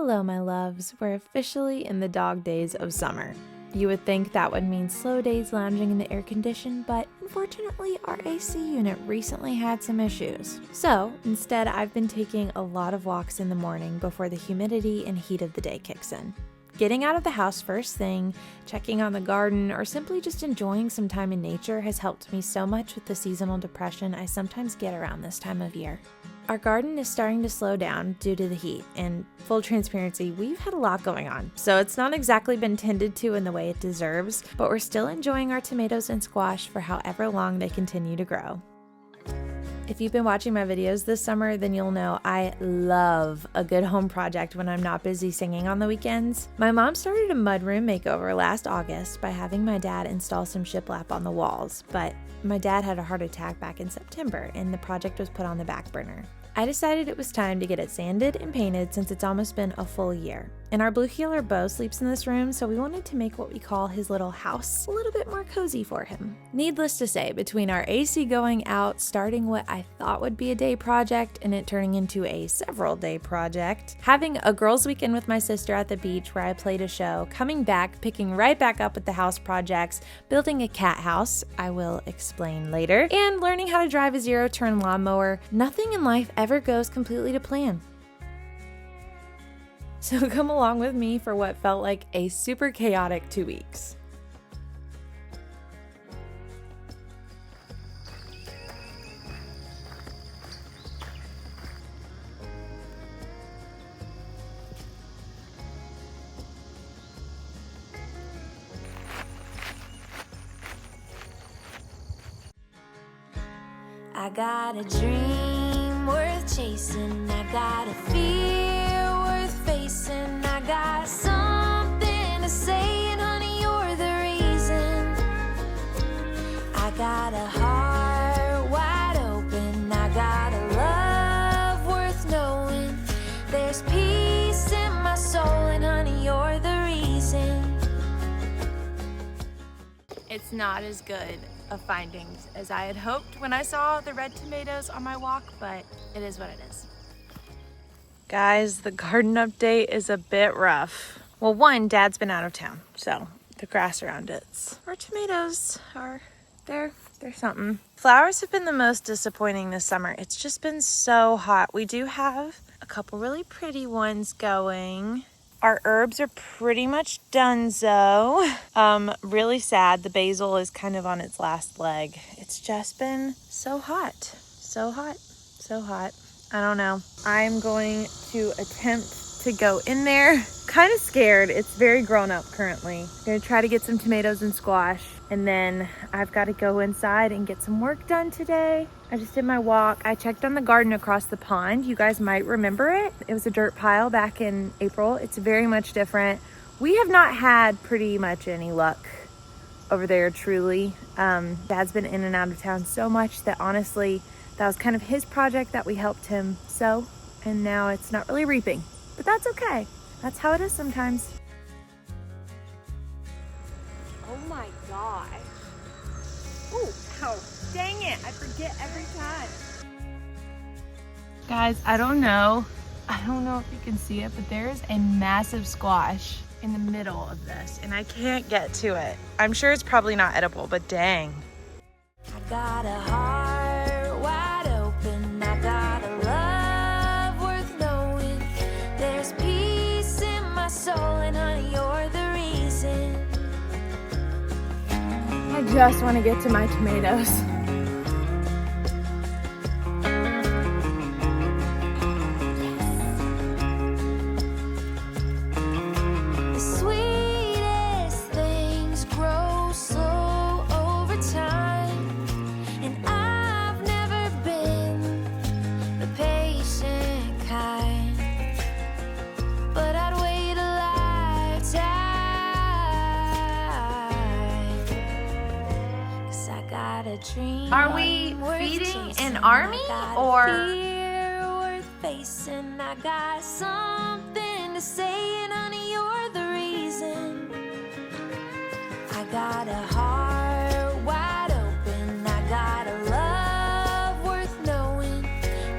Hello, my loves. We're officially in the dog days of summer. You would think that would mean slow days lounging in the air condition, but unfortunately our AC unit recently had some issues. So instead, I've been taking a lot of walks in the morning before the humidity and heat of the day kicks in. Getting out of the house first thing, checking on the garden, or simply just enjoying some time in nature has helped me so much with the seasonal depression I sometimes get around this time of year. Our garden is starting to slow down due to the heat, and full transparency, we've had a lot going on, so it's not exactly been tended to in the way it deserves, but we're still enjoying our tomatoes and squash for however long they continue to grow. If you've been watching my videos this summer, then you'll know I love a good home project when I'm not busy singing on the weekends. My mom started a mudroom makeover last August by having my dad install some shiplap on the walls, but my dad had a heart attack back in September and the project was put on the back burner. I decided it was time to get it sanded and painted since it's almost been a full year. And our blue heeler Bo sleeps in this room, so we wanted to make what we call his little house a little bit more cozy for him. Needless to say, between our AC going out, starting what I thought would be a day project and it turning into a several day project, having a girls' weekend with my sister at the beach where I played a show, coming back, picking right back up with the house projects, building a cat house, I will explain later, and learning how to drive a zero-turn lawnmower, nothing in life ever goes completely to plan. So come along with me for what felt like a super chaotic 2 weeks. I got a dream worth chasing, I got a fear worth facing, I got something to say, and honey, you're the reason. I got a heart wide open, I got a love worth knowing. There's peace in my soul, and honey, you're the reason. It's not as good of findings as I had hoped when I saw the red tomatoes on my walk, but it is what it is. Guys, the garden update is a bit rough. Well, one, Dad's been out of town, so the grass around our tomatoes are they're something. Flowers have been the most disappointing this summer. It's just been so hot. We do have a couple really pretty ones going. Our herbs are pretty much donezo. Really sad. The basil is kind of on its last leg. It's just been so hot. So hot. So hot. I don't know. I'm going to attempt to go in there. Kind of scared. It's very grown up currently. I'm gonna try to get some tomatoes and squash. And then I've got to go inside and get some work done today. I just did my walk. I checked on the garden across the pond. You guys might remember it. It was a dirt pile back in April. It's very much different. We have not had pretty much any luck over there, truly. Dad's been in and out of town so much that honestly, that was kind of his project that we helped him sow. And now it's not really reaping, but that's okay. That's how it is sometimes. Oh my gosh. Oh, ow. Dang it. I forget every time. Guys, I don't know if you can see it, but there is a massive squash in the middle of this and I can't get to it. I'm sure it's probably not edible, but dang. I got a heart wide open, I got a love worth knowing. There's peace in my soul, and honey, you're the reason. I just want to get to my tomatoes. The sweetest things grow slow over time, and I've never been the patient kind, but I'd wait a lifetime, 'cause I got a dream. Are we worth feeding chasing, an army, I got or- a fear worth facing, I got something to say, and honey, you're the reason. I got a heart wide open, I got a love worth knowing.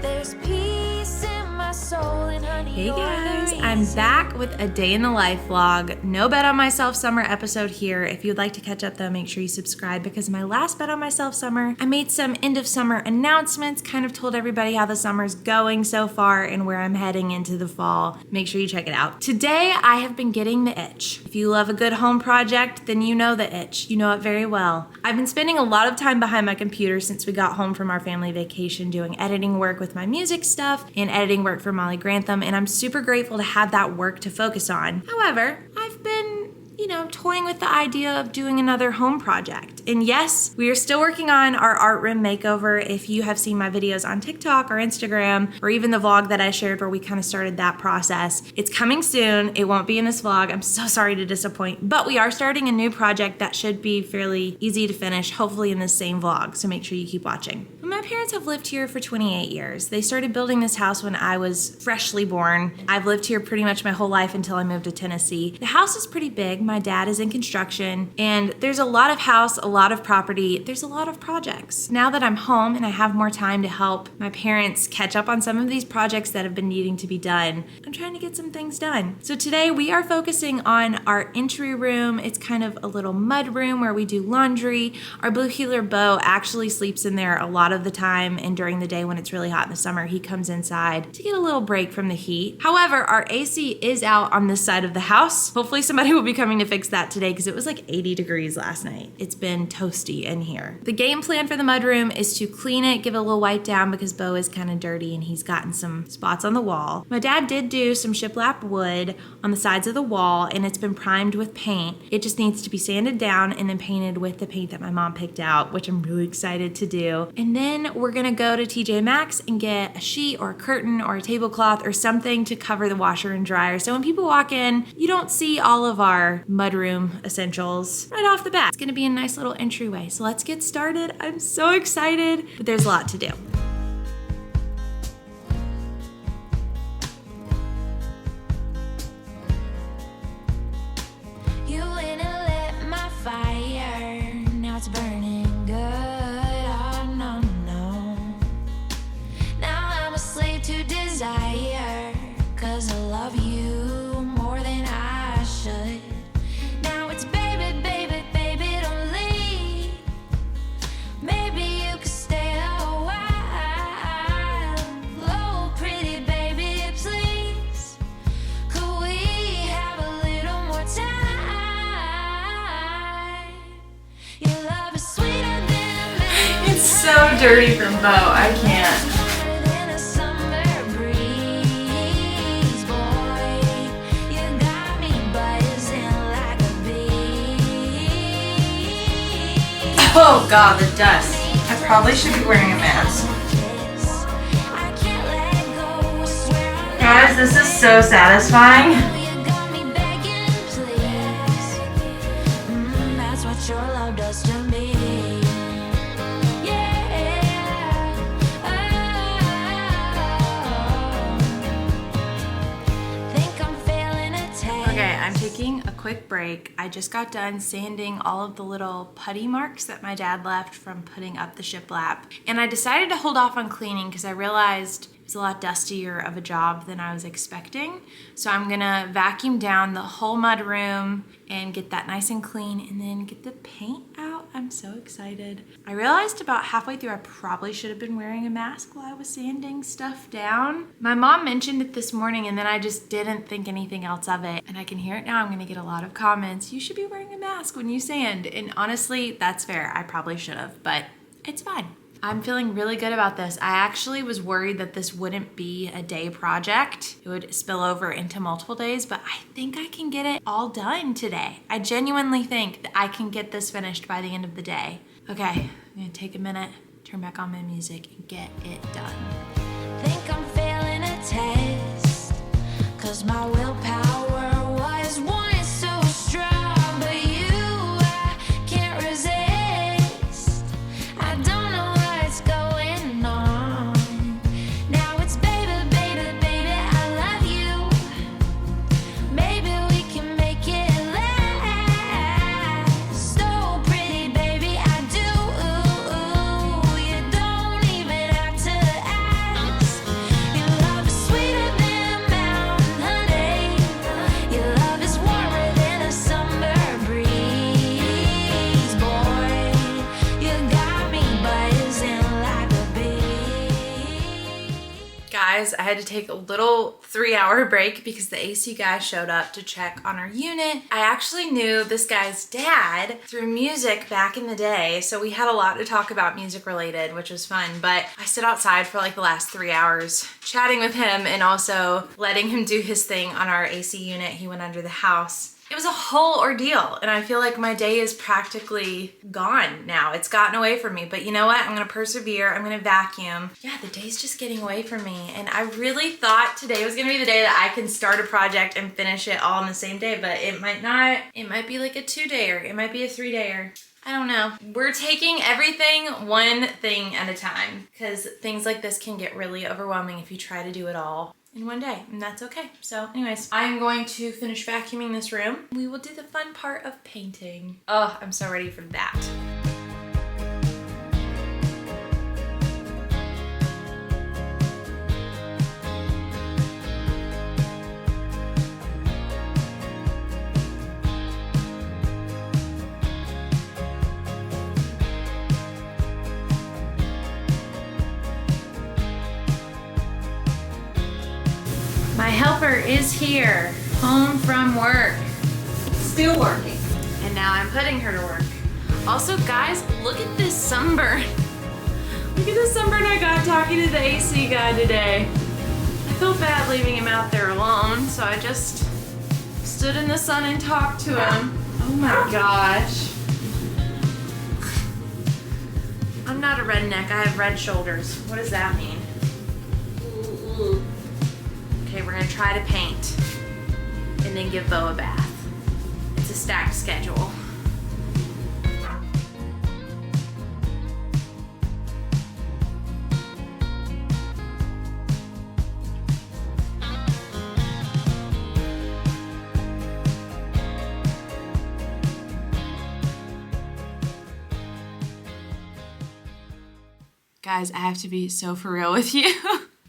There's peace in my soul, and honey, Hey you're the guys, reason. I'm back with a day in the life vlog. No Bet on Myself summer episode here. If you'd like to catch up though, make sure you subscribe because my last Bet on Myself summer, I made some end of summer announcements, kind of told everybody how the summer's going so far and where I'm heading into the fall. Make sure you check it out. Today, I have been getting the itch. If you love a good home project, then you know the itch. You know it very well. I've been spending a lot of time behind my computer since we got home from our family vacation doing editing work with my music stuff and editing work for Molly Grantham, and I'm super grateful to have that work to focus on. However, I've been toying with the idea of doing another home project. And yes, we are still working on our art room makeover. If you have seen my videos on TikTok or Instagram, or even the vlog that I shared where we kind of started that process, it's coming soon. It won't be in this vlog. I'm so sorry to disappoint, but we are starting a new project that should be fairly easy to finish, hopefully in the same vlog. So make sure you keep watching. My parents have lived here for 28 years. They started building this house when I was freshly born. I've lived here pretty much my whole life until I moved to Tennessee. The house is pretty big. My dad is in construction, and there's a lot of house, a lot of property. There's a lot of projects. Now that I'm home and I have more time to help my parents catch up on some of these projects that have been needing to be done, I'm trying to get some things done. So today we are focusing on our entry room. It's kind of a little mud room where we do laundry. Our blue heeler Bo actually sleeps in there a lot of the time, and during the day when it's really hot in the summer, he comes inside to get a little break from the heat. However, our AC is out on this side of the house. Hopefully somebody will be coming to fix that today because it was like 80 degrees last night. It's been toasty in here. The game plan for the mudroom is to clean it, give it a little wipe down because Bo is kind of dirty and he's gotten some spots on the wall. My dad did do some shiplap wood on the sides of the wall and it's been primed with paint. It just needs to be sanded down and then painted with the paint that my mom picked out, which I'm really excited to do. And then we're gonna go to TJ Maxx and get a sheet or a curtain or a tablecloth or something to cover the washer and dryer. So when people walk in, you don't see all of our mudroom essentials right off the bat. It's gonna be a nice little entryway. So let's get started. I'm so excited, but there's a lot to do. You went and lit my fire. Now it's burning good. Oh no, no. Now I'm a slave to desire. 'Cause I love you more than I should. Now it's baby, baby, baby, don't leave. Maybe you could stay a while. Oh, pretty baby, please. Could we have a little more time? Your love is sweeter than It's so dirty from Bo. I can't. Oh God, the dust. I probably should be wearing a mask. Guys, this is so satisfying. That's what your love does to me. Okay, I'm taking a quick break. I just got done sanding all of the little putty marks that my dad left from putting up the shiplap. And I decided to hold off on cleaning because I realized it was a lot dustier of a job than I was expecting. So I'm gonna vacuum down the whole mud room and get that nice and clean and then get the paint out. I'm so excited. I realized about halfway through I probably should have been wearing a mask while I was sanding stuff down. My mom mentioned it this morning and then I just didn't think anything else of it. And I can hear it now. I'm gonna get a lot of comments. You should be wearing a mask when you sand. And honestly, that's fair. I probably should have, but it's fine. I'm feeling really good about this. I actually was worried that this wouldn't be a day project. It would spill over into multiple days, but I think I can get it all done today. I genuinely think that I can get this finished by the end of the day. Okay, I'm gonna take a minute, turn back on my music, and get it done. Think I'm failing a test, 'cause my willpower was once so strong, but you, I can't resist. I don't know what's going on. Now it's baby, baby, baby, I love you. Maybe we can make it last. So pretty, baby, I do. You don't even have to ask. Your love is sweeter than mountain honey. I had to take a little 3-hour break because the AC guy showed up to check on our unit. I actually knew this guy's dad through music back in the day, so we had a lot to talk about music related, which was fun. But I stood outside for like the last 3 hours chatting with him and also letting him do his thing on our AC unit. He went under the house. It was a whole ordeal, and I feel like my day is practically gone now. It's gotten away from me, but you know what? I'm gonna persevere. I'm gonna vacuum. Yeah, the day's just getting away from me, and I really thought today was gonna be the day that I can start a project and finish it all on the same day, but it might not. It might be like a 2-dayer. It might be a 3-dayer. I don't know. We're taking everything one thing at a time because things like this can get really overwhelming if you try to do it all in one day, and that's okay. So anyways, I'm going to finish vacuuming this room. We will do the fun part of painting. Oh, I'm so ready for that. My helper is here, home from work, still working, and now I'm putting her to work. Also, guys, look at this sunburn. Look at this sunburn I got talking to the AC guy today. I felt bad leaving him out there alone, so I just stood in the sun and talked to him. Oh my gosh. I'm not a redneck, I have red shoulders. What does that mean? Okay, we're gonna try to paint and then give Bo a bath. It's a stacked schedule. Guys, I have to be so for real with you.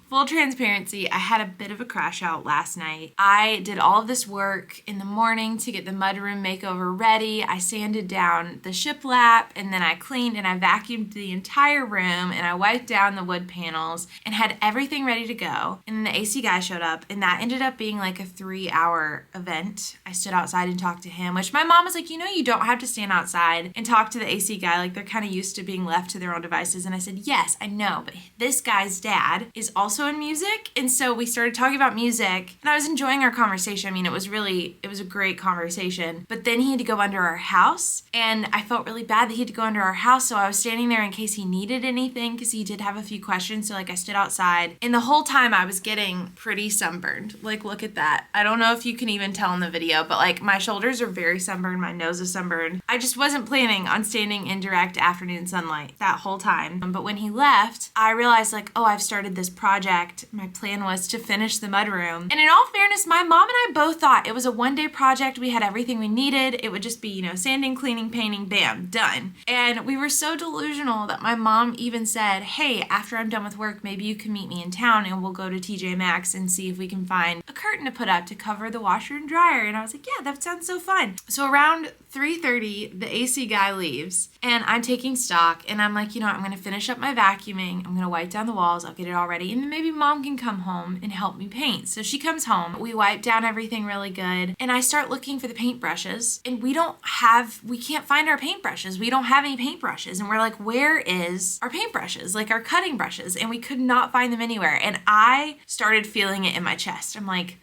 Full transparency, I had a bit of a crash out last night. I did all of this work in the morning to get the mudroom makeover ready. I sanded down the shiplap, and then I cleaned and I vacuumed the entire room, and I wiped down the wood panels and had everything ready to go. And then the AC guy showed up, and that ended up being like a 3-hour event. I stood outside and talked to him, which my mom was like, you know, you don't have to stand outside and talk to the AC guy. Like, they're kind of used to being left to their own devices. And I said, yes, I know, but this guy's dad is also in music, and so we started talking about music, and I was enjoying our conversation. I mean, it was a great conversation, but then he had to go under our house, and I felt really bad that he had to go under our house, so I was standing there in case he needed anything, because he did have a few questions. So like, I stood outside, and the whole time I was getting pretty sunburned. Like, look at that. I don't know if you can even tell in the video, but like, my shoulders are very sunburned, my nose is sunburned. I just wasn't planning on standing in direct afternoon sunlight that whole time. But when he left, I realized like, oh, I've started this project. My plan was to finish the mudroom. And in all fairness, my mom and I both thought it was a one-day project. We had everything we needed. It would just be, you know, sanding, cleaning, painting, bam, done. And we were so delusional that my mom even said, hey, after I'm done with work, maybe you can meet me in town and we'll go to TJ Maxx and see if we can find a curtain to put up to cover the washer and dryer. And I was like, yeah, that sounds so fun. So around 3:30, the AC guy leaves, and I'm taking stock, and I'm like, you know what, I'm gonna finish up my vacuuming, I'm gonna wipe down the walls, I'll get it all ready, and then maybe mom can come home and help me paint. So she comes home, we wipe down everything really good, and I start looking for the paintbrushes, and we can't find our paintbrushes. We don't have any paintbrushes, and we're like, where is our paintbrushes, like our cutting brushes? And we could not find them anywhere, and I started feeling it in my chest. I'm like,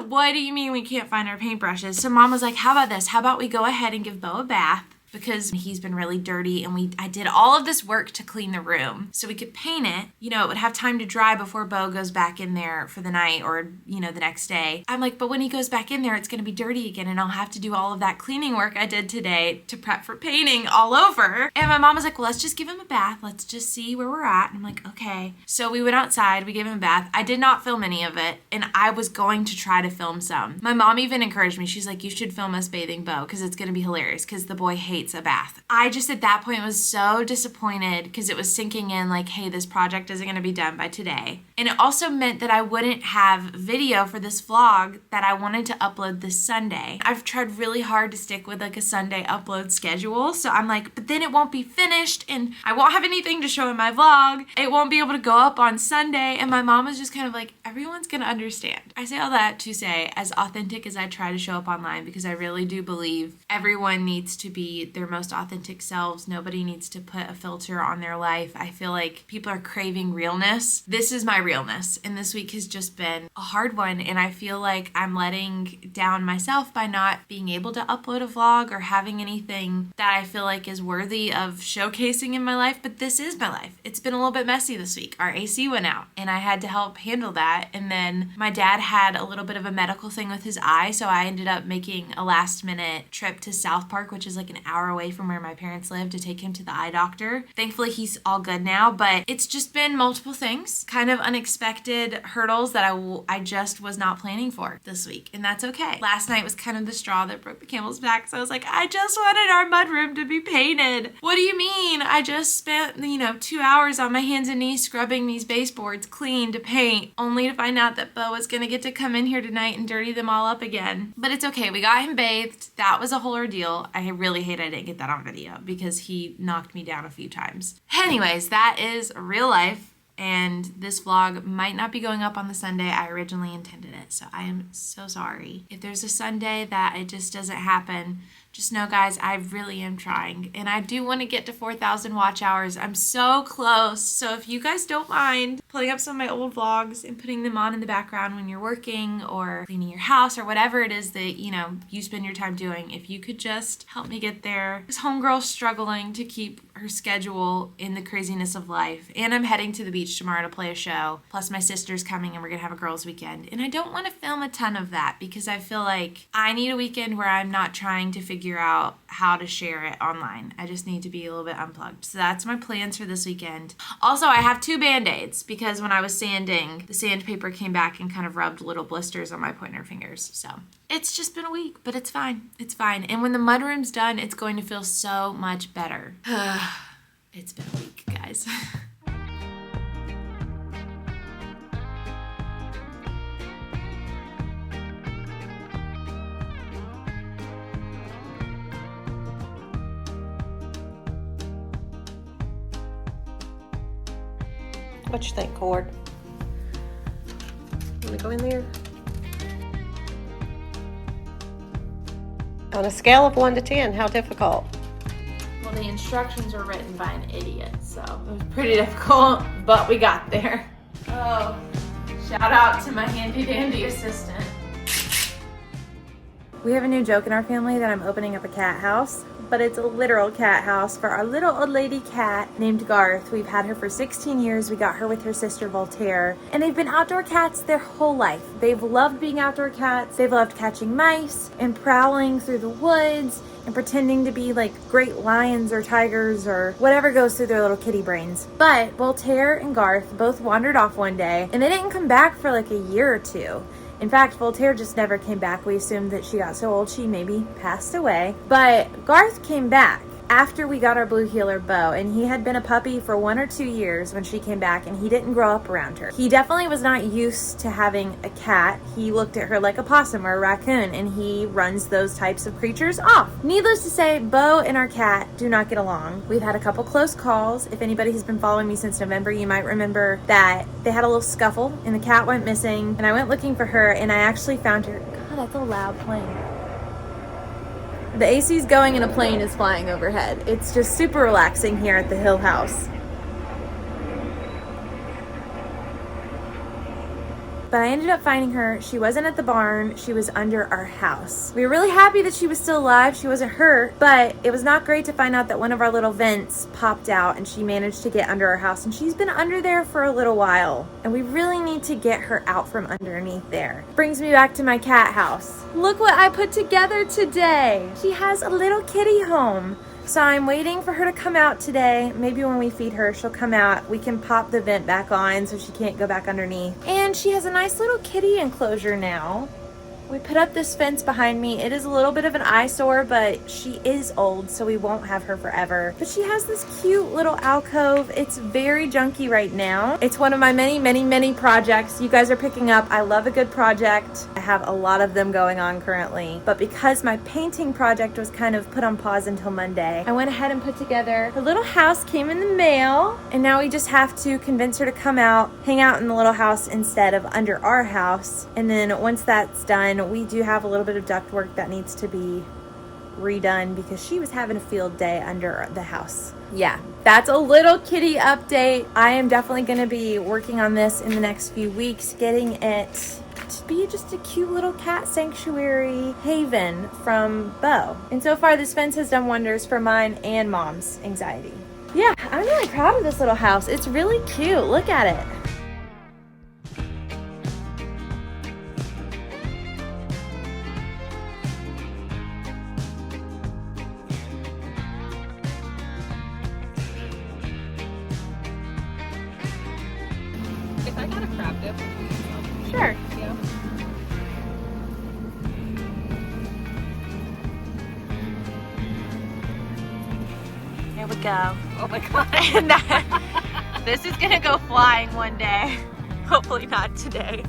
what do you mean we can't find our paintbrushes? So mom was like, how about this? How about we go ahead and give Bo a bath? Because he's been really dirty, and I did all of this work to clean the room so we could paint it. You know, it would have time to dry before Bo goes back in there for the night or, you know, the next day. I'm like, but when he goes back in there, it's going to be dirty again, and I'll have to do all of that cleaning work I did today to prep for painting all over. And my mom was like, well, let's just give him a bath. Let's just see where we're at. And I'm like, okay. So we went outside, we gave him a bath. I did not film any of it, and I was going to try to film some. My mom even encouraged me. She's like, you should film us bathing Bo because it's going to be hilarious because the boy hates a bath. I just at that point was so disappointed because it was sinking in like, hey, this project isn't going to be done by today. And it also meant that I wouldn't have video for this vlog that I wanted to upload this Sunday. I've tried really hard to stick with like a Sunday upload schedule. So I'm like, but then it won't be finished and I won't have anything to show in my vlog. It won't be able to go up on Sunday. And my mom was just kind of like, everyone's gonna understand. I say all that to say, as authentic as I try to show up online, because I really do believe everyone needs to be their most authentic selves. Nobody needs to put a filter on their life. I feel like people are craving realness. This is my realness. And this week has just been a hard one. And I feel like I'm letting down myself by not being able to upload a vlog or having anything that I feel like is worthy of showcasing in my life. But this is my life. It's been a little bit messy this week. Our AC went out and I had to help handle that. And then my dad had a little bit of a medical thing with his eye. So I ended up making a last minute trip to South Park, which is like an hour away from where my parents live, to take him to the eye doctor. Thankfully, he's all good now, but it's just been multiple things, kind of unexpected hurdles that I just was not planning for this week, and that's okay. Last night was kind of the straw that broke the camel's back, so I was like, I just wanted our mudroom to be painted. What do you mean? I just spent, 2 hours on my hands and knees scrubbing these baseboards clean to paint, only to find out that Bo was gonna get to come in here tonight and dirty them all up again. But it's okay, we got him bathed. That was a whole ordeal. I really hate I didn't get that on video because he knocked me down a few times. Anyways, that is real life, and this vlog might not be going up on the Sunday I originally intended it, so I am so sorry. If there's a Sunday that it just doesn't happen, just know, guys, I really am trying, and I do want to get to 4,000 watch hours. I'm so close, so if you guys don't mind pulling up some of my old vlogs and putting them on in the background when you're working or cleaning your house or whatever it is that, you spend your time doing, if you could just help me get there. This homegirl's struggling to keep her schedule in the craziness of life, and I'm heading to the beach tomorrow to play a show, plus my sister's coming and we're gonna have a girls' weekend, and I don't want to film a ton of that because I feel like I need a weekend where I'm not trying to figure out how to share it online. I just need to be a little bit unplugged. So that's my plans for this weekend. Also, I have 2 Band-Aids because when I was sanding, the sandpaper came back and kind of rubbed little blisters on my pointer fingers. So it's just been a week, but it's fine. It's fine. And when the mudroom's done, it's going to feel so much better. It's been a week, guys. What you think, Cord? Want to go in there? On a scale of 1 to 10, how difficult? Well, the instructions were written by an idiot, so it was pretty difficult, but we got there. Oh, shout out to my handy dandy assistant. We have a new joke in our family that I'm opening up a cat house, but it's a literal cat house for our little old lady cat named Garth. We've had her for 16 years. We got her with her sister Voltaire, and they've been outdoor cats their whole life. They've loved being outdoor cats. They've loved catching mice and prowling through the woods and pretending to be like great lions or tigers or whatever goes through their little kitty brains. But Voltaire and Garth both wandered off one day, and they didn't come back for like a year or two. In fact, Voltaire just never came back. We assumed that she got so old she maybe passed away. But Garth came back after we got our blue heeler Bo, and he had been a puppy for 1 or 2 years when she came back, and he didn't grow up around her. He definitely was not used to having a cat. He looked at her like a possum or a raccoon, and he runs those types of creatures off. Needless to say, Bo and our cat do not get along. We've had a couple close calls. If anybody has been following me since November, you might remember that they had a little scuffle, and the cat went missing, and I went looking for her, and I actually found her. God, that's a loud plane. The AC's going and a plane is flying overhead. It's just super relaxing here at the Hill House. But I ended up finding her. She wasn't at the barn. She was under our house. We were really happy that she was still alive. She wasn't hurt, but it was not great to find out that one of our little vents popped out and she managed to get under our house, and she's been under there for a little while. And we really need to get her out from underneath there. Brings me back to my cat house. Look what I put together today. She has a little kitty home. So I'm waiting for her to come out today. Maybe when we feed her, she'll come out. We can pop the vent back on so she can't go back underneath. And she has a nice little kitty enclosure now. We put up this fence behind me. It is a little bit of an eyesore, but she is old, so we won't have her forever. But she has this cute little alcove. It's very junky right now. It's one of my many projects you guys are picking up. I love a good project. I have a lot of them going on currently. But because my painting project was kind of put on pause until Monday, I went ahead and put together her little house. Came in the mail, and now we just have to convince her to come out, hang out in the little house instead of under our house. And then once that's done, we do have a little bit of ductwork that needs to be redone because she was having a field day under the house. Yeah, that's a little kitty update. I am definitely going to be working on this in the next few weeks, getting it to be just a cute little cat sanctuary haven from Bo. And so far, this fence has done wonders for mine and Mom's anxiety. Yeah, I'm really proud of this little house. It's really cute. Look at it. If I got a crab dip. Sure. Yeah. Here we go. Oh my god. And this is gonna go flying one day. Hopefully not today.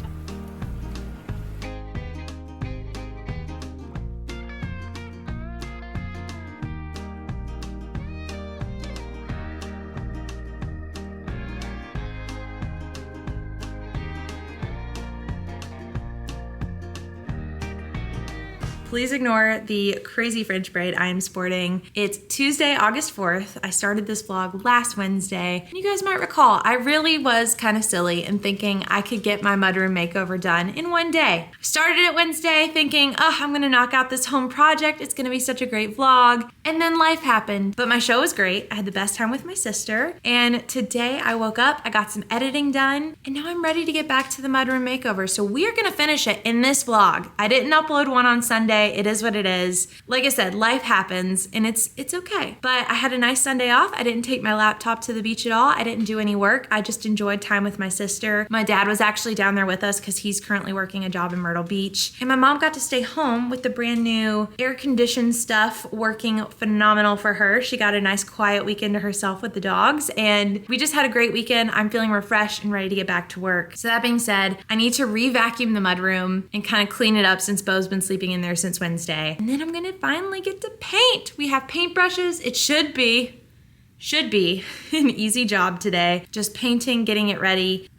Please ignore the crazy French braid I am sporting. It's Tuesday, August 4th. I started this vlog last Wednesday. And you guys might recall, I really was kind of silly in thinking I could get my mudroom makeover done in one day. I started it Wednesday thinking, oh, I'm gonna knock out this home project. It's gonna be such a great vlog. And then life happened. But my show was great. I had the best time with my sister. And today I woke up, I got some editing done, and now I'm ready to get back to the mudroom makeover. So we are gonna finish it in this vlog. I didn't upload one on Sunday. It is what it is. Like I said, life happens and it's okay. But I had a nice Sunday off. I didn't take my laptop to the beach at all. I didn't do any work. I just enjoyed time with my sister. My dad was actually down there with us because he's currently working a job in Myrtle Beach. And my mom got to stay home with the brand new air-conditioned stuff working phenomenal for her. She got a nice quiet weekend to herself with the dogs and we just had a great weekend. I'm feeling refreshed and ready to get back to work. So that being said, I need to re-vacuum the mudroom and kind of clean it up since Bo's been sleeping in there since Wednesday. And then I'm gonna finally get to paint. We have paintbrushes. It should be an easy job today. Just painting, getting it ready.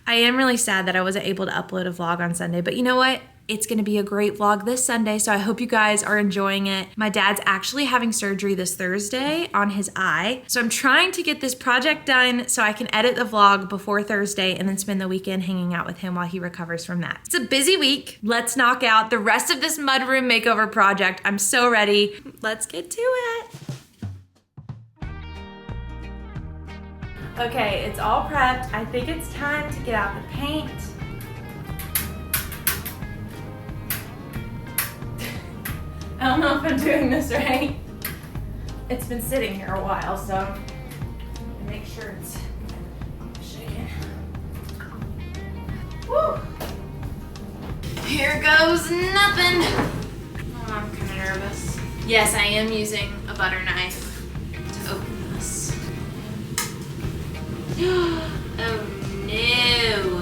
I am really sad that I wasn't able to upload a vlog on Sunday, but you know what? It's gonna be a great vlog this Sunday, so I hope you guys are enjoying it. My dad's actually having surgery this Thursday on his eye, so I'm trying to get this project done so I can edit the vlog before Thursday and then spend the weekend hanging out with him while he recovers from that. It's a busy week. Let's knock out the rest of this mudroom makeover project. I'm so ready. Let's get to it. Okay, it's all prepped. I think it's time to get out the paint. I don't know if I'm doing this right. It's been sitting here a while, so make sure it's shaking. Woo! Here goes nothing. Oh, I'm kind of nervous. Yes, I am using a butter knife to open this. Oh no.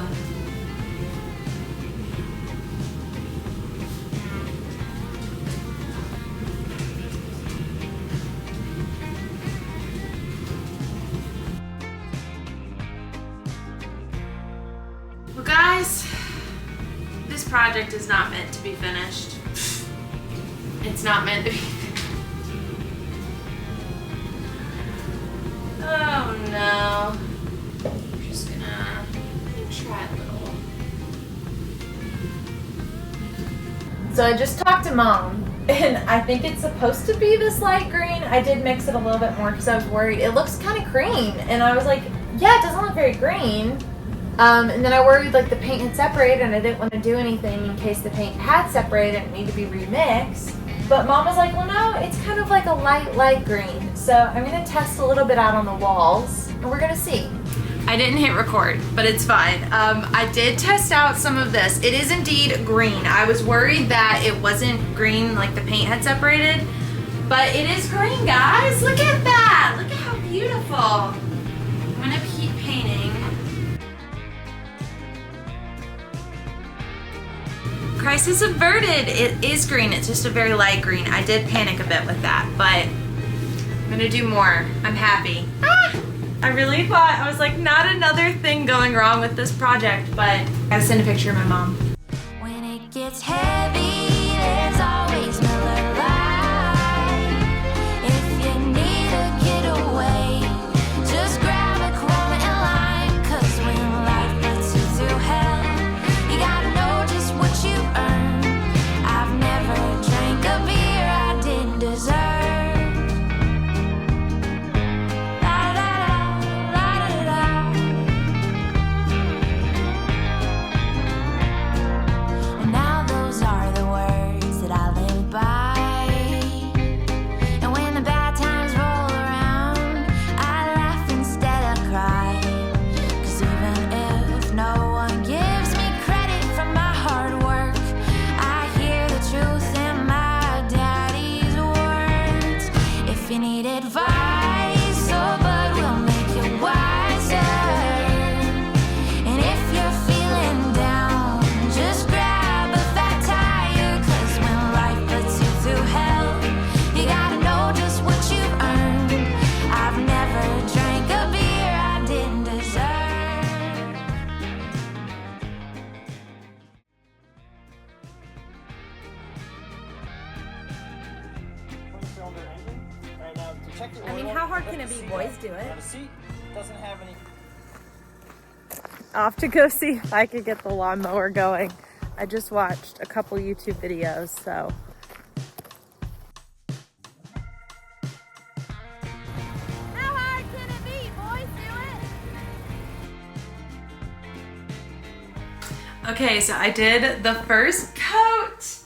Well, guys, this project is not meant to be finished. It's not meant to be. Oh no. I'm just gonna try a little. So I just talked to Mom, and I think it's supposed to be this light green. I did mix it a little bit more because I was worried. It looks kind of green, and I was like, yeah, it doesn't look very green. And then I worried like the paint had separated and I didn't want to do anything in case the paint had separated and it needed to be remixed. But Mom was like, well no, it's kind of like a light green. So I'm going to test a little bit out on the walls and we're going to see. I didn't hit record, but it's fine. I did test out some of this. It is indeed green. I was worried that it wasn't green, like the paint had separated, but it is green, guys. Look at that. Look at how beautiful. I'm gonna keep painting. Crisis averted. It is green. It's just a very light green. I did panic a bit with that, but I'm gonna do more. I'm happy. Ah! I really thought, I was like, not another thing going wrong with this project, but I gotta send a picture of my mom. When it gets heavy, there's always Miller Lite. If you need a getaway, just grab a Corona and lime. 'Cause when life puts you through hell, you gotta know just what you earn. I've never drank a beer I didn't deserve. I mean, how hard can it be? Boys do it. The seat doesn't have any. Off to go see if I could get the lawnmower going. I just watched a couple YouTube videos, so. How hard can it be? Boys do it. Okay, so I did the first coat.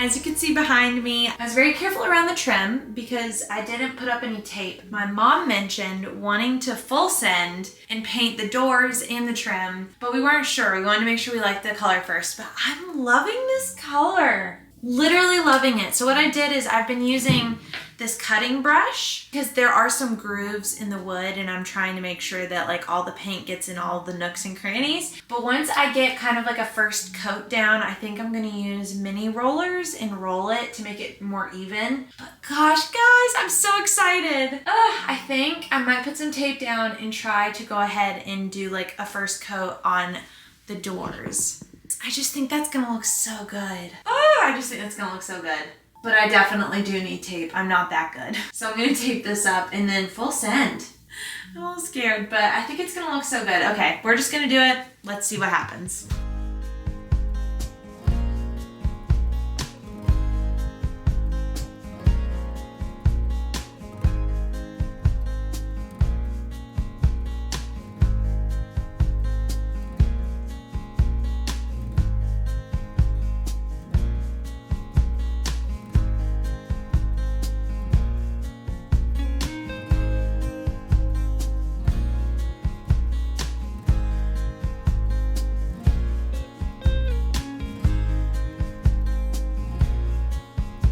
As you can see behind me, I was very careful around the trim because I didn't put up any tape. My mom mentioned wanting to full send and paint the doors and the trim, but we weren't sure. We wanted to make sure we liked the color first, but I'm loving this color. Literally loving it. So what I did is I've been using this cutting brush because there are some grooves in the wood and I'm trying to make sure that like all the paint gets in all the nooks and crannies. But once I get kind of like a first coat down, I think I'm gonna use mini rollers and roll it to make it more even. But gosh, guys, I'm so excited. I think I might put some tape down and try to go ahead and do like a first coat on the doors. I just think that's gonna look so good. I just think that's gonna look so good. But I definitely do need tape. I'm not that good. So I'm gonna tape this up and then full send. I'm a little scared, but I think it's gonna look so good. Okay, we're just gonna do it. Let's see what happens.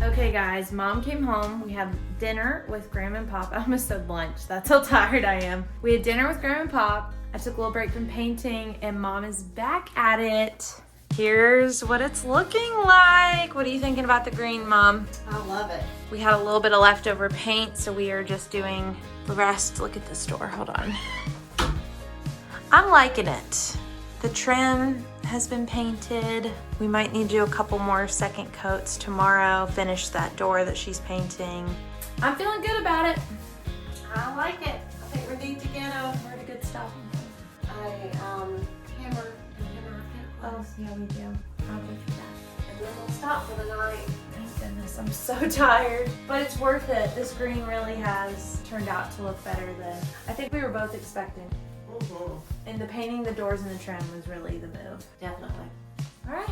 Okay guys, mom came home. We had dinner with Grandma and Pop. I almost said lunch. That's how tired I am. We had dinner with Grandma and Pop. I took a little break from painting and mom is back at it. Here's what it's looking like. What are you thinking about the green, Mom? I love it. We had a little bit of leftover paint, so we are just doing the rest. Look at this door, hold on. I'm liking it. The trim has been painted. We might need to do a couple more second coats tomorrow, finish that door that she's painting. I'm feeling good about it. I like it. I think we need to get a Where the good stuff. hammer. Oh, yeah, we do. Probably for that. And then we'll stop for the night. Thank goodness, I'm so tired. But it's worth it. This green really has turned out to look better than I think we were both expecting. And the painting the doors and the trim was really the move. Definitely. All right.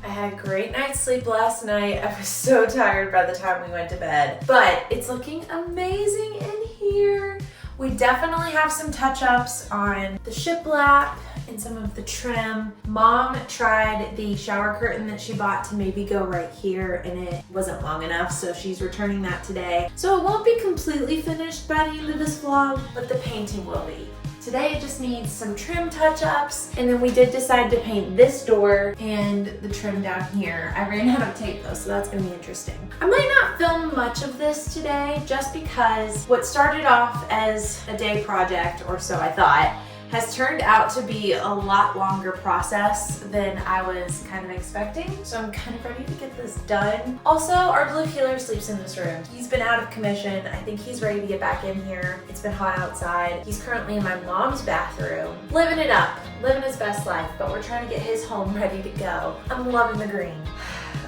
I had a great night's sleep last night. I was so tired by the time we went to bed. But it's looking amazing in here. We definitely have some touch-ups on the shiplap and some of the trim. Mom tried the shower curtain that she bought to maybe go right here, and it wasn't long enough, so she's returning that today. So it won't be completely finished by the end of this vlog, but the painting will be. Today it just needs some trim touch-ups, and then we did decide to paint this door and the trim down here. I ran out of tape though, so that's gonna be interesting. I might not film much of this today just because what started off as a day project, or so I thought, has turned out to be a lot longer process than I was kind of expecting. So I'm kind of ready to get this done. Also, our blue healer sleeps in this room. He's been out of commission. I think he's ready to get back in here. It's been hot outside. He's currently in my mom's bathroom, living it up, living his best life, but we're trying to get his home ready to go. I'm loving the green.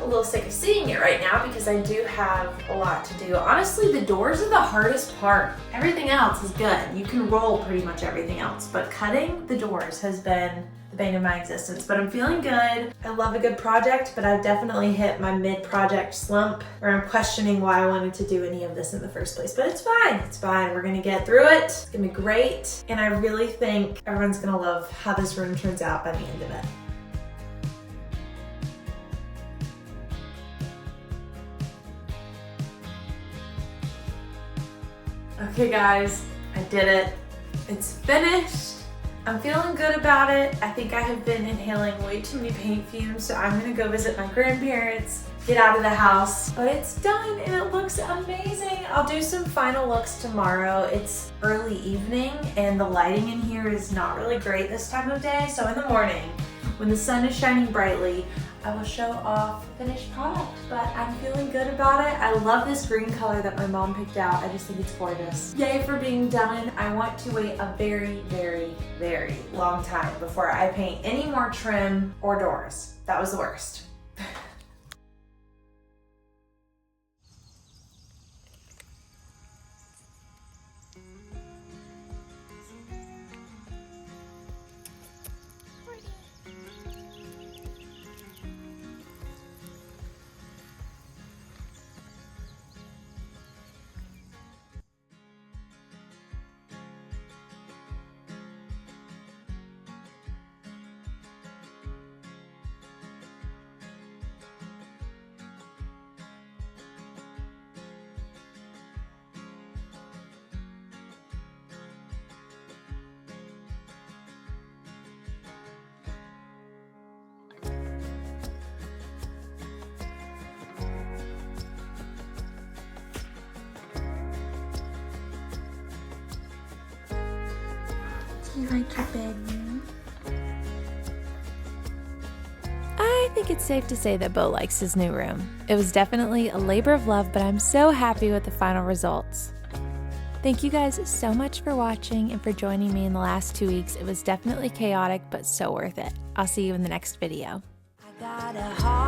A little sick of seeing it right now because I do have a lot to do. Honestly, the doors are the hardest part. Everything else is good. You can roll pretty much everything else, but cutting the doors has been the bane of my existence. But I'm feeling good. I love a good project, but I've definitely hit my mid-project slump where I'm questioning why I wanted to do any of this in the first place. But it's fine. It's fine. We're gonna get through it. It's gonna be great. And I really think everyone's gonna love how this room turns out by the end of it. Okay guys, I did it. It's finished. I'm feeling good about it. I think I have been inhaling way too many paint fumes, so I'm gonna go visit my grandparents, get out of the house. But it's done and it looks amazing. I'll do some final looks tomorrow. It's early evening and the lighting in here is not really great this time of day, so in the morning, when the sun is shining brightly, I will show off the finished product, but I'm feeling good about it. I love this green color that my mom picked out. I just think it's gorgeous. Yay for being done. I want to wait a very, very, very long time before I paint any more trim or doors. That was the worst. Do you like your bedroom? I think it's safe to say that Bo likes his new room. It was definitely a labor of love, but I'm so happy with the final results. Thank you guys so much for watching and for joining me in the last 2 weeks. It was definitely chaotic, but so worth it. I'll see you in the next video. I got a heart.